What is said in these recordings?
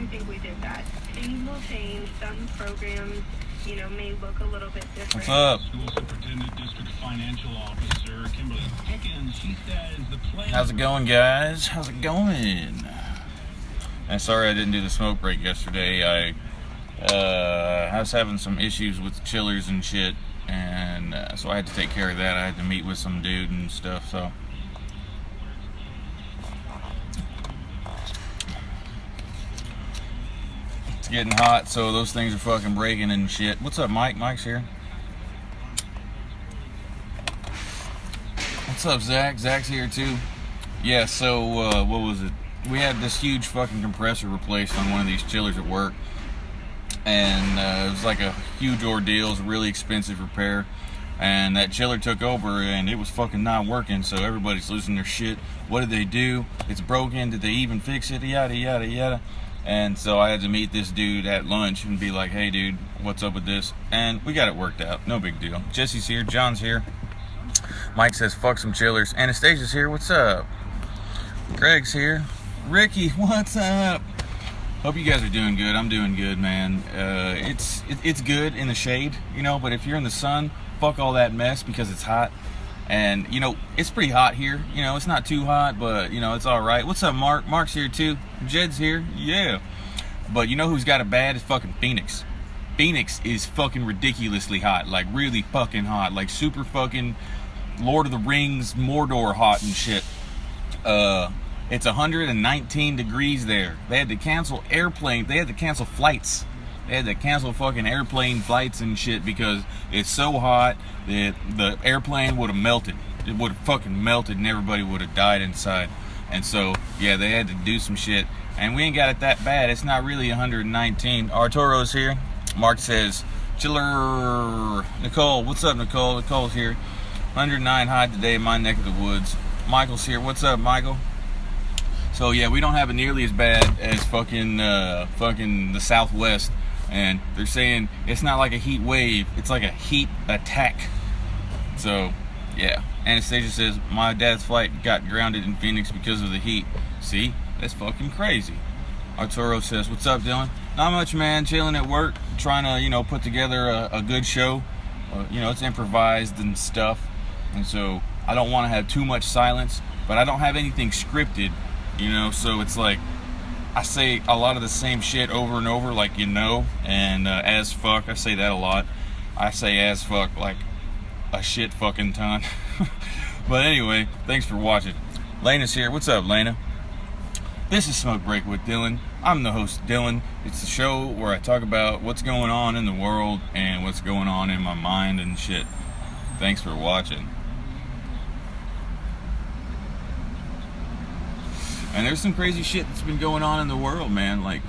think we did that. Things will change. Some programs, you know, may look a little bit different. What's up? School Superintendent, District Financial Officer, Kimberly Pickens. She says the plan... How's it going, guys? How's it going? And sorry I didn't do the smoke break yesterday. I was having some issues with chillers and shit, and so I had to take care of that. I had to meet with some dude and stuff, so... It's getting hot, so those things are fucking breaking and shit. What's up, Mike? Mike's here. What's up, Zach? Zach's here too. Yeah, so what was it? We had this huge fucking compressor replaced on one of these chillers at work, and it was like a huge ordeal. It was a really expensive repair, and that chiller took over and it was fucking not working, so everybody's losing their shit. What did they do? It's broken. Did they even fix it? Yada yada yada. And so I had to meet this dude at lunch and be like, hey dude, what's up with this? And we got it worked out. No big deal. Jesse's here. John's here. Mike says fuck some chillers. Anastasia's here. What's up? Greg's here. Ricky, what's up? Hope you guys are doing good. I'm doing good, man. It's good in the shade, you know, but if you're in the sun, fuck all that mess because it's hot. And, you know, it's pretty hot here. You know, it's not too hot, but, you know, it's all right. What's up, Mark? Mark's here, too. Jed's here. Yeah. But you know who's got it bad? It's fucking Phoenix. Phoenix is fucking ridiculously hot. Like, really fucking hot. Like, super fucking Lord of the Rings, Mordor hot and shit. It's 119 degrees there. They had to cancel airplane. They had to cancel flights. They had to cancel fucking airplane flights and shit because it's so hot that the airplane would have melted. It would have fucking melted and everybody would have died inside. And so, yeah, they had to do some shit. And we ain't got it that bad. It's not really 119. Arturo's here. Mark says, chiller. Nicole, what's up, Nicole? Nicole's here. 109 high today in my neck of the woods. Michael's here. What's up, Michael? So, yeah, we don't have it nearly as bad as fucking the Southwest. And they're saying it's not like a heat wave, it's like a heat attack. So, yeah. Anastasia says, my dad's flight got grounded in Phoenix because of the heat. See? That's fucking crazy. Arturo says, what's up, Dylan? Not much, man. Chilling at work. Trying to, you know, put together a good show. You know, it's improvised and stuff. And so, I don't want to have too much silence. But I don't have anything scripted, you know, so it's like, I say a lot of the same shit over and over, like, you know, and as fuck, I say that a lot. I say as fuck like a shit fucking ton. But anyway, thanks for watching. Lena's here. What's up, Lena? This is Smoke Break with Dylan. I'm the host, Dylan. It's the show where I talk about what's going on in the world and what's going on in my mind and shit. Thanks for watching. And there's some crazy shit that's been going on in the world, man. Like,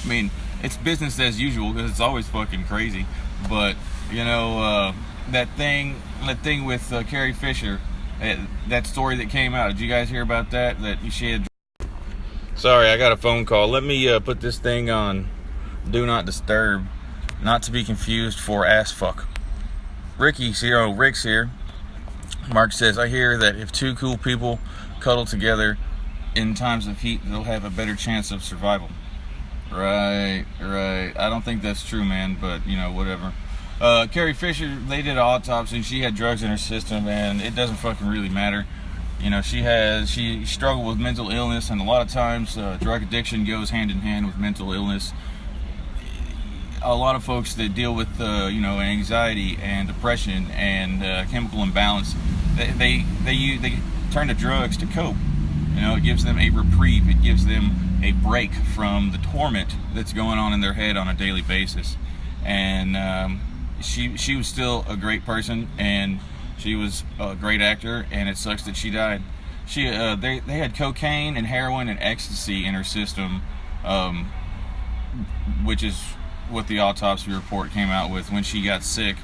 I mean, it's business as usual because it's always fucking crazy. But, you know, that thing with Carrie Fisher, that story that came out. Did you guys hear about that? That she had... Sorry, I got a phone call. Let me put this thing on Do Not Disturb. Not to be confused for ass fuck. Ricky's here. Oh, Rick's here. Mark says, I hear that if two cool people cuddle together in times of heat, they'll have a better chance of survival. Right. I don't think that's true, man, but, you know, whatever. Carrie Fisher, they did an autopsy, and she had drugs in her system, and it doesn't fucking really matter. You know, she struggled with mental illness, and a lot of times drug addiction goes hand in hand with mental illness. A lot of folks that deal with, you know, anxiety and depression and chemical imbalance, they turn to drugs to cope. You know, it gives them a reprieve. It gives them a break from the torment that's going on in their head on a daily basis. And she was still a great person, and she was a great actor, and it sucks that she died. They had cocaine and heroin and ecstasy in her system, which is what the autopsy report came out with when she got sick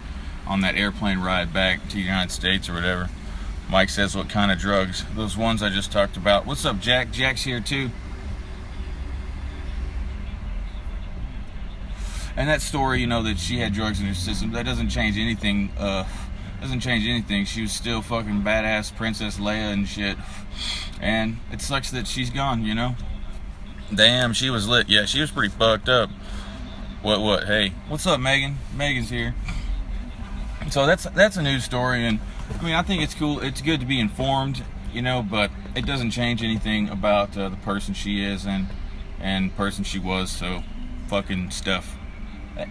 on that airplane ride back to the United States or whatever. Mike says, what kind of drugs? Those ones I just talked about. What's up, Jack? Jack's here too. And that story, you know, that she had drugs in her system, that doesn't change anything. She was still fucking badass Princess Leia and shit. And it sucks that she's gone, you know. Damn, she was lit. Yeah, she was pretty fucked up. What? Hey, what's up, Megan? Megan's here. So that's a news story, and I mean, I think it's cool. It's good to be informed, you know, but it doesn't change anything about the person she is and person she was. So, fucking stuff.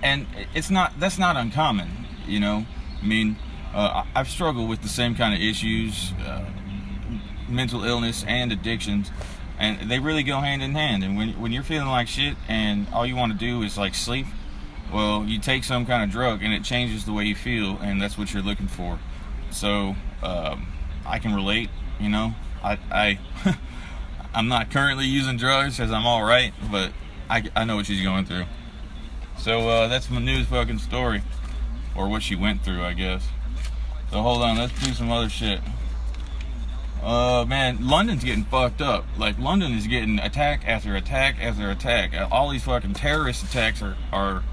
And that's not uncommon, you know. I mean, I've struggled with the same kind of issues, mental illness and addictions, and they really go hand in hand. And when you're feeling like shit and all you want to do is like sleep, well, you take some kind of drug and it changes the way you feel, and that's what you're looking for. So I can relate, you know. I'm not currently using drugs because I'm all right, but I know what she's going through. So that's my news fucking story, or what she went through, I guess. So hold on, let's do some other shit. Man, London's getting fucked up. Like, London is getting attack after attack after attack. All these fucking terrorist attacks are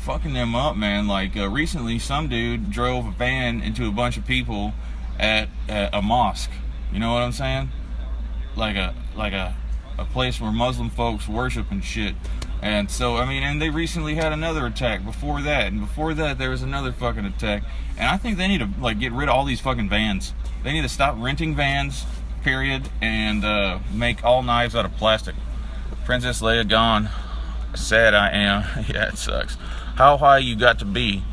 fucking them up, man. Like, recently some dude drove a van into a bunch of people at a mosque. You know what I'm saying? Like a place where Muslim folks worship and shit. And so, I mean, and they recently had another attack before that, and before that there was another fucking attack. And I think they need to, like, get rid of all these fucking vans. They need to stop renting vans, period, and make all knives out of plastic. Princess Leia gone. Sad I am. Yeah, it sucks. How high you got to be?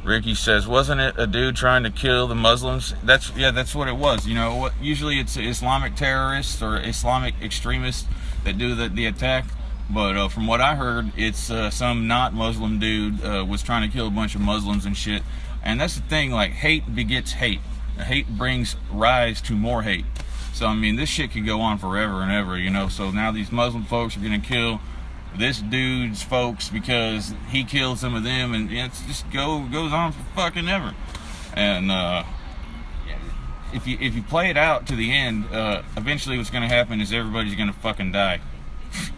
Ricky says, wasn't it a dude trying to kill the Muslims? That's what it was. You know, usually it's Islamic terrorists or Islamic extremists that do the attack. But from what I heard, it's some not Muslim dude was trying to kill a bunch of Muslims and shit. And that's the thing, like, hate begets hate. Hate brings rise to more hate. So, I mean, this shit could go on forever and ever, you know. So now these Muslim folks are going to kill this dude's folks because he killed some of them, and it's just goes on for fucking ever. And if you play it out to the end, eventually what's going to happen is everybody's going to fucking die.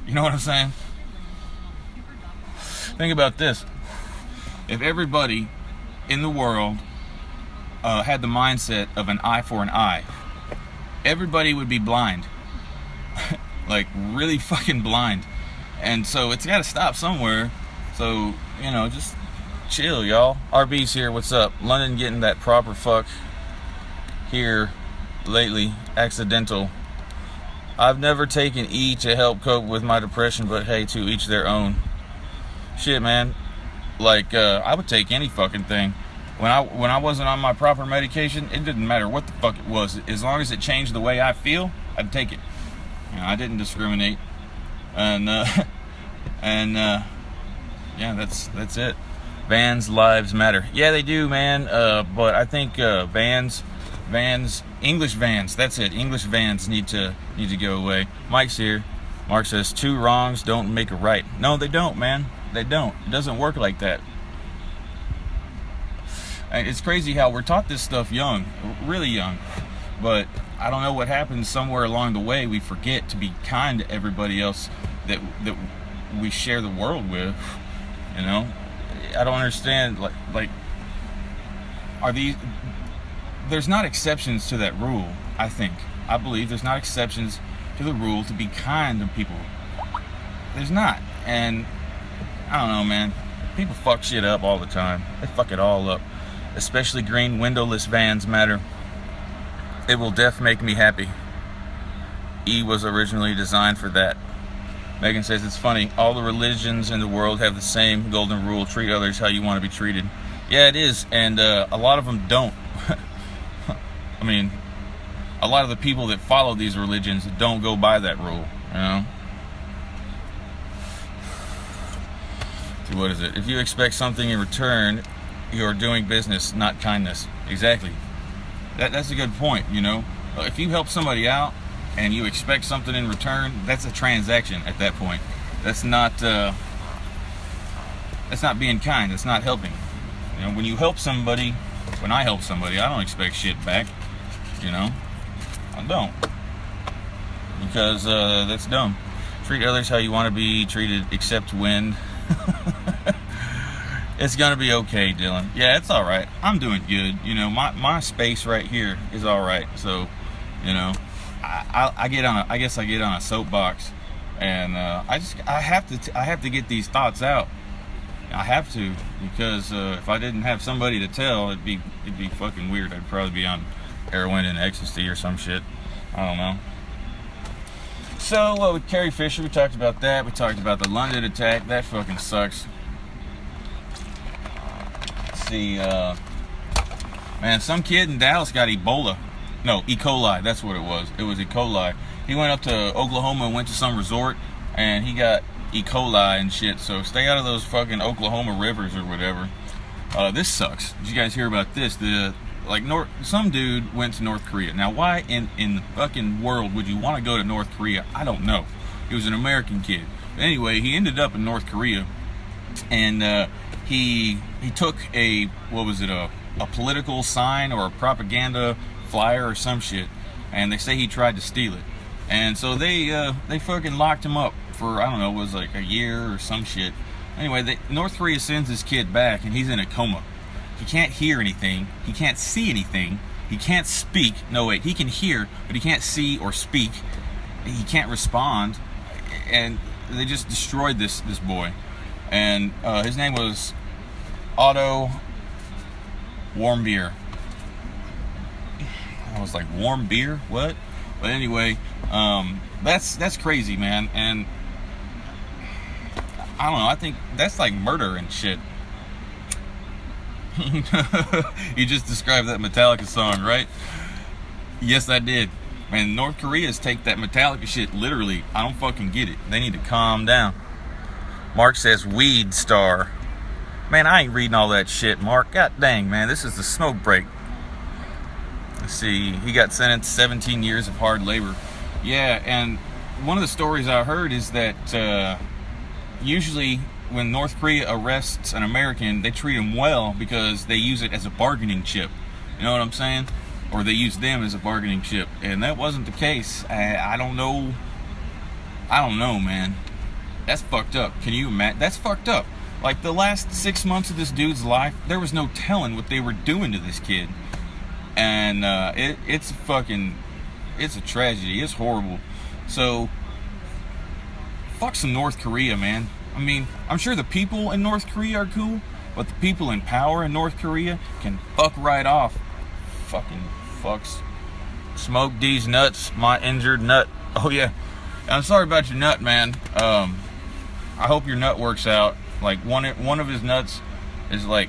You know what I'm saying? Think about this. If everybody in the world had the mindset of an eye for an eye, everybody would be blind. Like, really fucking blind. And so it's got to stop somewhere. So, you know, just chill, y'all. RB's here. What's up? London getting that proper fuck here lately. Accidental. I've never taken E to help cope with my depression, but hey, to each their own. Shit, man. Like, I would take any fucking thing. When I wasn't on my proper medication, it didn't matter what the fuck it was. As long as it changed the way I feel, I'd take it. You know, I didn't discriminate. And yeah, that's it. Vans lives matter. Yeah, they do, man. But I think vans, English vans. That's it. English vans need to go away. Mike's here. Mark says 2 wrongs don't make a right. No, they don't, man. They don't. It doesn't work like that. And it's crazy how we're taught this stuff young, really young. But I don't know what happens. Somewhere along the way, we forget to be kind to everybody else that we share the world with. You know, I don't understand. Like, are these? There's not exceptions to that rule. I believe there's not exceptions to the rule to be kind to people. There's not. And I don't know, man. People fuck shit up all the time. They fuck it all up. Especially green windowless vans matter. It will def make me happy. E was originally designed for that. Megan says it's funny. All the religions in the world have the same golden rule. Treat others how you want to be treated. Yeah, it is. And a lot of them don't. I mean, a lot of the people that follow these religions don't go by that rule, you know? So what is it? If you expect something in return, you're doing business, not kindness. Exactly. That's a good point, you know? If you help somebody out and you expect something in return, that's a transaction at that point. That's not being kind. That's not helping. You know, when you help somebody, when I help somebody, I don't expect shit back. You know? I don't. Because that's dumb. Treat others how you want to be treated, except when... It's gonna be okay, Dylan. Yeah, it's all right. I'm doing good. You know, my space right here is all right. So, you know, I get on I guess I get on a soapbox, and I have to get these thoughts out. I have to, because if I didn't have somebody to tell, it'd be fucking weird. I'd probably be on heroin and ecstasy or some shit. I don't know. So with Carrie Fisher, we talked about that. We talked about the London attack. That fucking sucks. Let's see, man, some kid in Dallas got Ebola. No, E. coli. That's what it was. It was E. coli. He went up to Oklahoma and went to some resort, and he got E. coli and shit. So stay out of those fucking Oklahoma rivers or whatever. This sucks. Did you guys hear about this? Some dude went to North Korea. Now, why in the fucking world would you want to go to North Korea? I don't know. He was an American kid. But anyway, he ended up in North Korea, and he took a political sign or a propaganda flyer or some shit, and they say he tried to steal it. And so they fucking locked him up for, I don't know, it was like a year or some shit. Anyway, North Korea sends his kid back, and he's in a coma. He can't hear anything. He can't see anything. He can't speak. No, wait, he can hear, but he can't see or speak. He can't respond. And they just destroyed this boy. And his name was Otto Warmbier. I was like, warm beer? What? But anyway, that's crazy, man. And I don't know, I think that's like murder and shit. You just described that Metallica song, right? Yes, I did. Man, North Koreans take that Metallica shit literally. I don't fucking get it. They need to calm down. Mark says weed star. Man, I ain't reading all that shit, Mark. God dang, man, this is the smoke break. Let's see, he got sentenced 17 years of hard labor. Yeah, and one of the stories I heard is that usually when North Korea arrests an American, they treat him well because they use it as a bargaining chip. You know what I'm saying? Or they use them as a bargaining chip. And that wasn't the case. I don't know. I don't know, man. That's fucked up. Can you imagine? That's fucked up. Like, the last 6 months of this dude's life, there was no telling what they were doing to this kid. And it's a tragedy. It's horrible. So, fuck some North Korea, man. I mean, I'm sure the people in North Korea are cool, but the people in power in North Korea can fuck right off. Fucking fucks. Smoke these nuts, my injured nut. Oh yeah, I'm sorry about your nut, man. I hope your nut works out. Like one of his nuts is like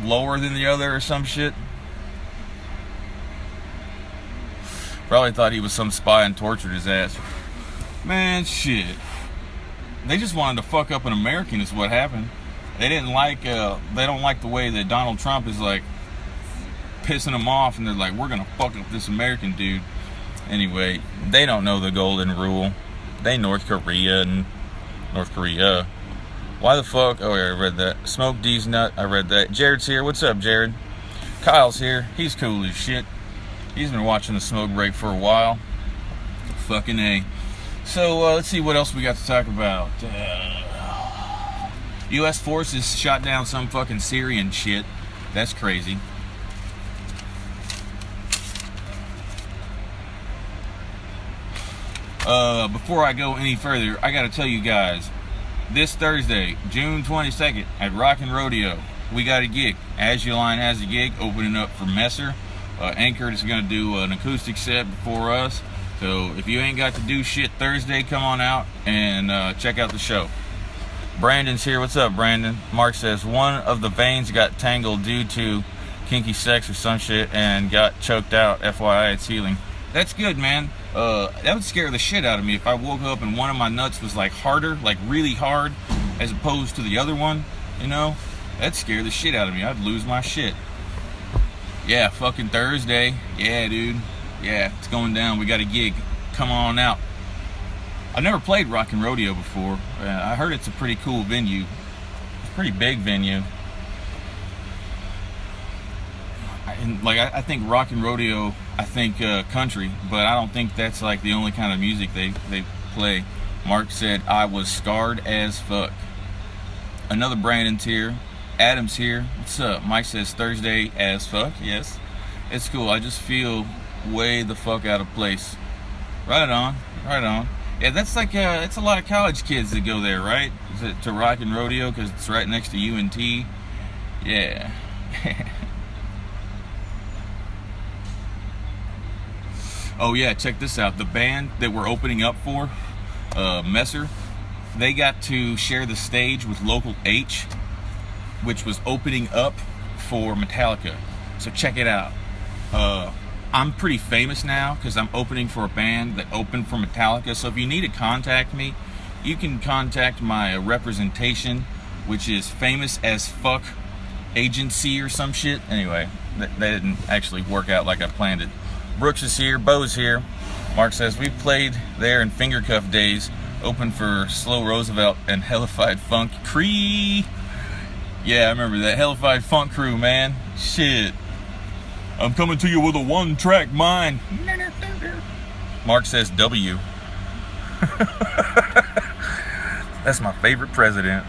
lower than the other or some shit. Probably thought he was some spy and tortured his ass. Man, shit. They just wanted to fuck up an American is what happened. They didn't like, they don't like the way that Donald Trump is like pissing them off, and they're like, we're gonna fuck up this American dude. Anyway, they don't know the golden rule. They North Korea. Why the fuck? Oh yeah, I read that. Smoke D's nut, I read that. Jared's here. What's up, Jared? Kyle's here. He's cool as shit. He's been watching the smoke break for a while. Fucking A. So, let's see what else we got to talk about. U.S. forces shot down some fucking Syrian shit. That's crazy. Before I go any further, I gotta tell you guys, this Thursday, June 22nd, at Rock N Rodeo, we got a gig. Azuline has a gig opening up for Messer. Anchored is going to do an acoustic set before us. So if you ain't got to do shit Thursday, come on out and check out the show. Brandon's here. What's up, Brandon? Mark says one of the veins got tangled due to kinky sex or some shit and got choked out. FYI, it's healing. That's good, man. That would scare the shit out of me if I woke up and one of my nuts was like harder, like really hard, as opposed to the other one. You know, that'd scare the shit out of me. I'd lose my shit. Yeah, fucking Thursday. Yeah, dude. Yeah, it's going down. We got a gig. Come on out. I've never played Rock N Rodeo before. I heard it's a pretty cool venue. It's a pretty big venue. I think Rock N Rodeo, I think country, but I don't think that's like the only kind of music they play. Mark said, I was scarred as fuck. Another Brandon's here. Adam's here. What's up? Mike says Thursday as fuck. Yes, it's cool. I just feel way the fuck out of place. Right on, right on. Yeah, that's like it's a lot of college kids that go there, right? Is it to Rock and Rodeo because it's right next to UNT? Yeah. Oh yeah, check this out. The band that we're opening up for, Messer, they got to share the stage with Local H, which was opening up for Metallica. So check it out. I'm pretty famous now because I'm opening for a band that opened for Metallica. So if you need to contact me, you can contact my representation, which is Famous as Fuck Agency or some shit. Anyway, that didn't actually work out like I planned it. Brooks is here, Bo's here. Mark says, we've played there in Finger Cuff days, open for Slow Roosevelt and Hellified Funk Cree. Yeah, I remember that Hellified Funk crew, man. Shit. I'm coming to you with a one-track mind. Mark says W. That's my favorite president.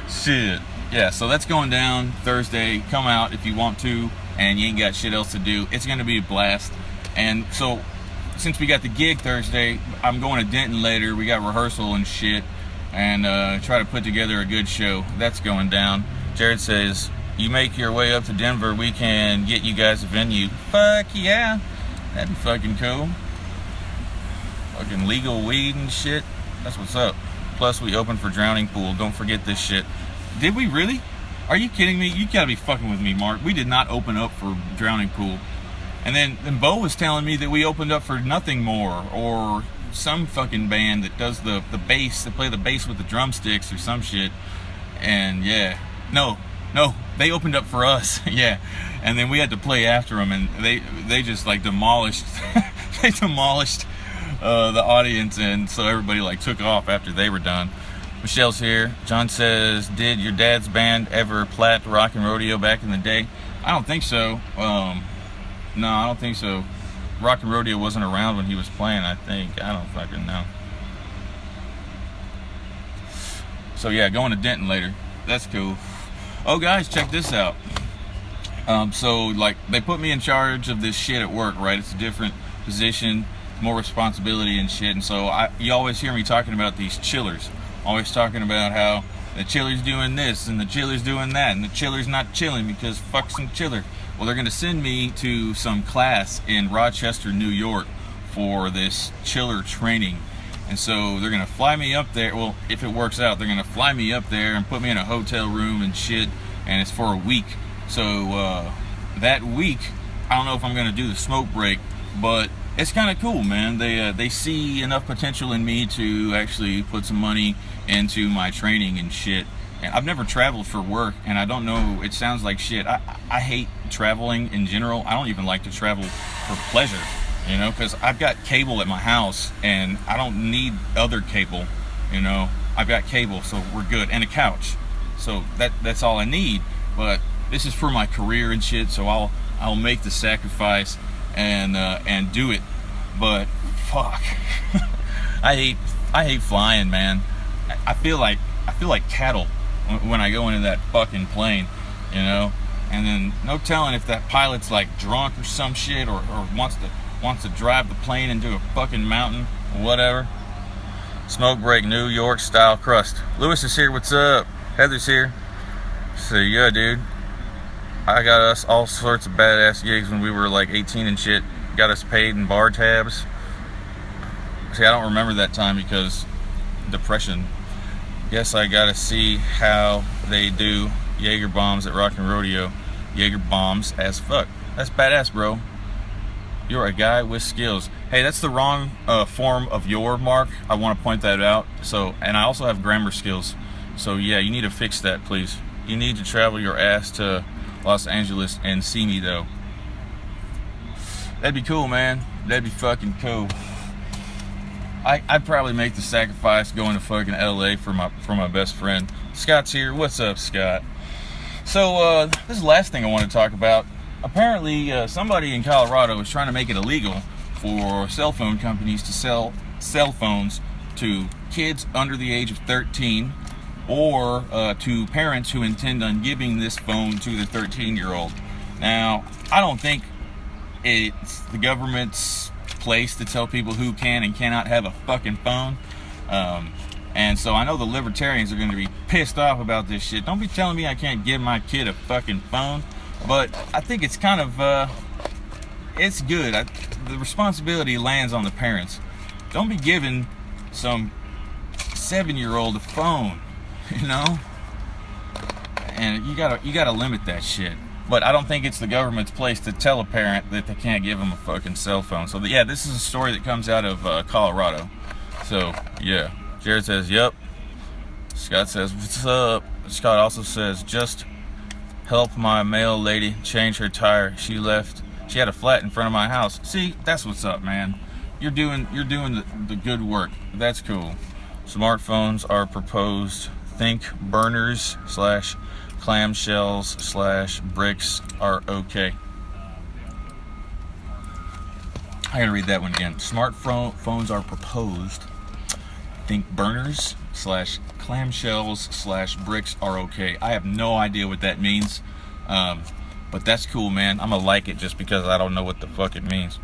Shit. Yeah, so that's going down Thursday. Come out if you want to and you ain't got shit else to do. It's going to be a blast. And so, since we got the gig Thursday, I'm going to Denton later. We got rehearsal and shit. And try to put together a good show. That's going down. Jared says, you make your way up to Denver, we can get you guys a venue. Fuck yeah. That'd be fucking cool. Fucking legal weed and shit. That's what's up. Plus, we open for Drowning Pool. Don't forget this shit. Did we really? Are you kidding me? You gotta be fucking with me, Mark. We did not open up for Drowning Pool. And then Bo was telling me that we opened up for Nothing More, or some fucking band that does the bass, they play the bass with the drumsticks or some shit. And yeah, no, they opened up for us. Yeah, and then we had to play after them, and they just like demolished they demolished the audience, and so everybody like took off after they were done. Michelle's here. John says, did your dad's band ever plat Rock and Rodeo back in the day? I don't think so. No, I don't think so. Rock and Rodeo wasn't around when he was playing, I think. I don't fucking know. So yeah, going to Denton later. That's cool. Oh guys, check this out. So like they put me in charge of this shit at work, right? It's a different position, more responsibility and shit. And so you always hear me talking about these chillers. Always talking about how the chiller's doing this and the chiller's doing that and the chiller's not chilling because fuck some chiller. Well, they're going to send me to some class in Rochester, New York for this chiller training. And so they're going to fly me up there. Well, if it works out, they're going to fly me up there and put me in a hotel room and shit. And it's for a week. So that week, I don't know if I'm going to do the smoke break, but it's kind of cool, man. They see enough potential in me to actually put some money into my training and shit. And I've never traveled for work, and I don't know, it sounds like shit. I hate traveling in general. I don't even like to travel for pleasure, you know, because I've got cable at my house, and I don't need other cable, you know. I've got cable, so we're good, and a couch. So that's all I need. But this is for my career and shit, so I'll make the sacrifice and do it. But fuck, I hate flying, man. I feel like cattle when I go into that fucking plane, you know. And then no telling if that pilot's like drunk or some shit, or wants to drive the plane into a fucking mountain or whatever. Smoke break, New York style crust. Lewis is here. What's up? Heather's here. So yeah, dude, I got us all sorts of badass gigs when we were like 18 and shit. Got us paid in bar tabs. See, I don't remember that time because depression. Guess I gotta see how they do Jaeger bombs at Rock and Rodeo. Jaeger bombs as fuck. That's badass, bro. You're a guy with skills. Hey, that's the wrong form of your, Mark. I want to point that out. So, and I also have grammar skills. So yeah, you need to fix that, please. You need to travel your ass to Los Angeles and see me, though. That'd be cool, man. That'd be fucking cool. I'd probably make the sacrifice going to fucking LA for my best friend. Scott's here. What's up, Scott? So this is the last thing I want to talk about. Apparently somebody in Colorado is trying to make it illegal for cell phone companies to sell cell phones to kids under the age of 13 or to parents who intend on giving this phone to their 13-year-old. Now, I don't think it's the government's place to tell people who can and cannot have a fucking phone. And so I know the libertarians are going to be pissed off about this shit. Don't be telling me I can't give my kid a fucking phone. But I think it's kind of, it's good. The responsibility lands on the parents. Don't be giving some 7-year-old a phone, you know? And you gotta limit that shit. But I don't think it's the government's place to tell a parent that they can't give them a fucking cell phone. So yeah, this is a story that comes out of Colorado. So yeah, Jared says, yep. Scott says, what's up? Scott also says, just help my mail lady change her tire. She had a flat in front of my house. See, that's what's up, man. You're doing the good work. That's cool. Smartphones are proposed. Think burners / clamshells / bricks are okay. I gotta read that one again. Smartphones are proposed. Think burners / clamshells / bricks are okay. I have no idea what that means, but that's cool, man. I'm gonna like it just because I don't know what the fuck it means.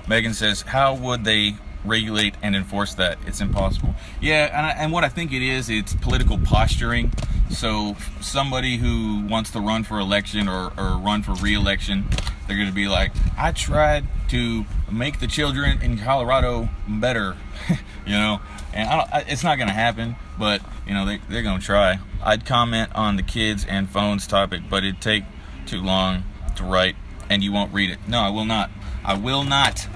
Megan says, how would they regulate and enforce that? It's impossible. Yeah, and what I think it is, it's political posturing. So somebody who wants to run for election or run for re-election, they're going to be like, I tried to make the children in Colorado better, you know, and it's not going to happen, but, you know, they're going to try. I'd comment on the kids and phones topic, but it'd take too long to write, and you won't read it. No, I will not. I will not.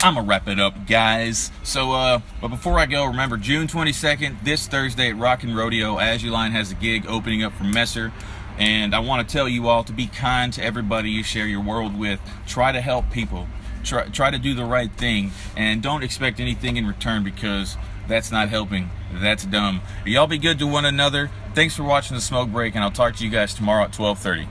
I'm gonna wrap it up, guys. So, but before I go, remember June 22nd, this Thursday at N Rodeo, Azuline has a gig opening up for Messer. And I want to tell you all to be kind to everybody you share your world with. Try to help people. Try to do the right thing. And don't expect anything in return, because that's not helping. That's dumb. Y'all be good to one another. Thanks for watching The Smoke Break, and I'll talk to you guys tomorrow at 12:30.